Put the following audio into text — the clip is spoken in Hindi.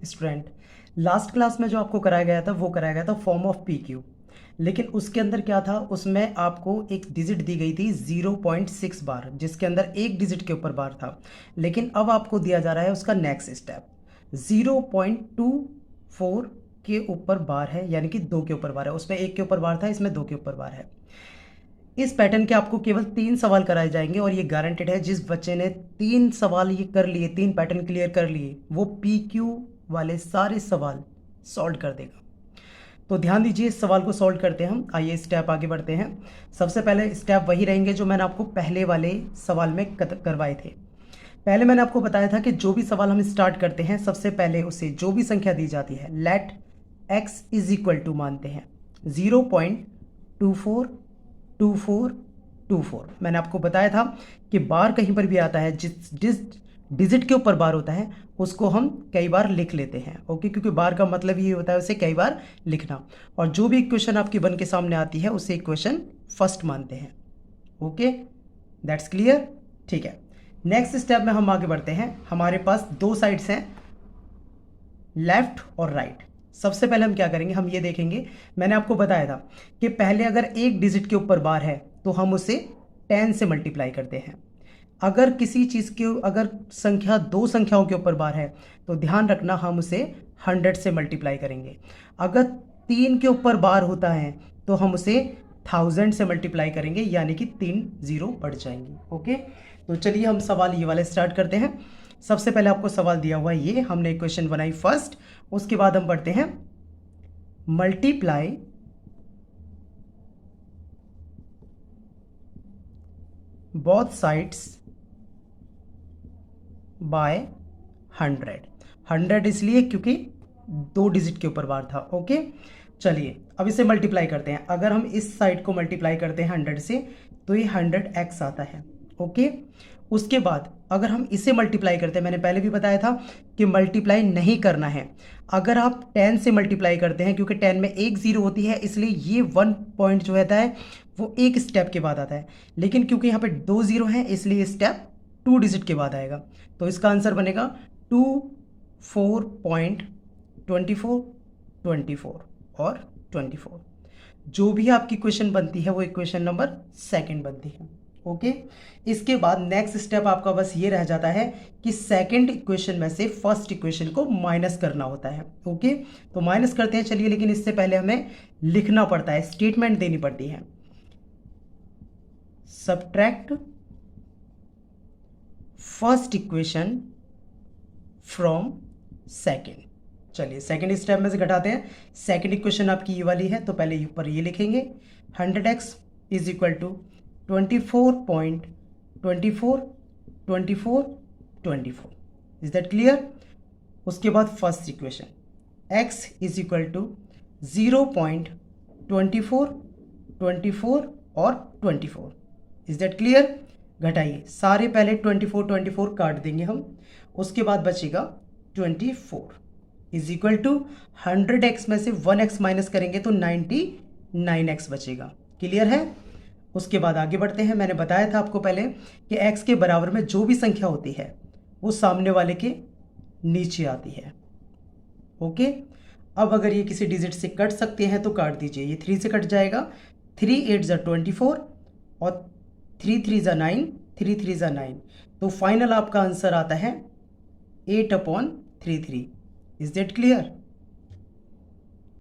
स्टूडेंट, लास्ट क्लास में जो आपको कराया गया था वो कराया गया था फॉर्म ऑफ पी क्यू, लेकिन उसके अंदर क्या था, उसमें आपको एक डिजिट दी गई थी 0.6 बार, जिसके अंदर एक डिजिट के ऊपर बार था। लेकिन अब आपको दिया जा रहा है उसका नेक्स्ट स्टेप 0.24 के ऊपर बार है, यानी कि 2 के ऊपर बार है। उसमें 1 के ऊपर बार था, इसमें 2 के ऊपर बार है। इस पैटर्न के आपको केवल 3 सवाल कराए जाएंगे और ये गारंटेड है, जिस बच्चे ने 3 सवाल ये कर लिए, 3 पैटर्न क्लियर कर लिए, वो पी क्यू वाले सारे सवाल सॉल्व कर देगा। तो ध्यान दीजिए, इस सवाल को सॉल्व करते हैं हम। आइए स्टेप आगे बढ़ते हैं। सबसे पहले स्टेप वही रहेंगे जो मैंने आपको पहले वाले सवाल में करवाए थे। पहले मैंने आपको बताया था कि जो भी सवाल हम स्टार्ट करते हैं, सबसे पहले उसे जो भी संख्या दी जाती है, let x is equal to मानते हैं 0.242424। मैंने आपको बताया था कि बार कहीं पर भी आता है, जिस डिजिट के ऊपर बार होता है उसको हम कई बार लिख लेते हैं। ओके, क्योंकि बार का मतलब ये होता है उसे कई बार लिखना। और जो भी इक्वेशन आपकी बन के सामने आती है उसे इक्वेशन फर्स्ट मानते हैं। Okay, that's clear. ठीक है, नेक्स्ट स्टेप में हम आगे बढ़ते हैं। हमारे पास 2 साइड्स हैं, लेफ्ट और राइट। सबसे पहले हम क्या करेंगे, हम ये देखेंगे, मैंने आपको बताया था कि पहले अगर एक डिजिट के ऊपर बार है तो हम उसे 10 से मल्टीप्लाई करते हैं। अगर किसी चीज़ के अगर संख्या 2 संख्याओं के ऊपर बार है तो ध्यान रखना हम उसे 100 से मल्टीप्लाई करेंगे। अगर 3 के ऊपर बार होता है तो हम उसे 1000 से मल्टीप्लाई करेंगे, यानी कि 3 जीरो बढ़ जाएंगे। ओके, तो चलिए हम सवाल ये वाले स्टार्ट करते हैं। सबसे पहले आपको सवाल दिया हुआ है, ये हमने इक्वेशन बनाई फर्स्ट। उसके बाद हम पढ़ते हैं मल्टीप्लाई बोथ साइड्स बाय 100 इसलिए क्योंकि 2 डिजिट के ऊपर बार था। ओके, चलिए अब इसे मल्टीप्लाई करते हैं। अगर हम इस साइड को मल्टीप्लाई करते हैं 100 से तो ये 100x आता है। ओके, उसके बाद अगर हम इसे मल्टीप्लाई करते हैं, मैंने पहले भी बताया था कि मल्टीप्लाई नहीं करना है। अगर आप 10 से मल्टीप्लाई करते हैं, क्योंकि 10 में एक जीरो होती है, इसलिए ये 1 पॉइंट जो रहता है वो एक स्टेप के बाद आता है। लेकिन क्योंकि यहाँ पे 2 जीरो हैं इसलिए स्टेप 2 डिजिट के बाद आएगा। तो इसका आंसर बनेगा 24.24 24 और 24। जो भी आपकी क्वेश्चन बनती है वो इक्वेशन नंबर 2 बनती है। ओके, इसके बाद नेक्स्ट स्टेप आपका बस ये रह जाता है कि सेकंड इक्वेशन में से फर्स्ट इक्वेशन को माइनस करना होता है। ओके, तो माइनस करते हैं चलिए, लेकिन इससे पहले हमें लिखना पड़ता है, स्टेटमेंट देनी पड़ती है। Subtract first equation from second. चलिए सेकेंड स्टेप में से घटाते हैं। सेकेंड इक्वेशन आपकी ये वाली है, तो पहले ऊपर ये लिखेंगे 100x is equal to 24.242424। Is that clear. उसके बाद first equation x is equal to 0.2424 और 24। Is that clear. घटाइए, सारे पहले 24 काट देंगे हम, उसके बाद बचेगा 24 इज इक्वल टू 100x में से 1x माइनस करेंगे तो 99x बचेगा। क्लियर है। उसके बाद आगे बढ़ते हैं। मैंने बताया था आपको पहले कि x के बराबर में जो भी संख्या होती है वो सामने वाले के नीचे आती है। ओके, अब अगर ये किसी डिजिट से कट सकते हैं तो काट दीजिए। ये 3 से कट जाएगा, 3 8 ज़ा 24 और 3 3 ज़ा 9, 3 3 ज़ा 9। तो फाइनल आपका आंसर आता है 8/33। Is that clear.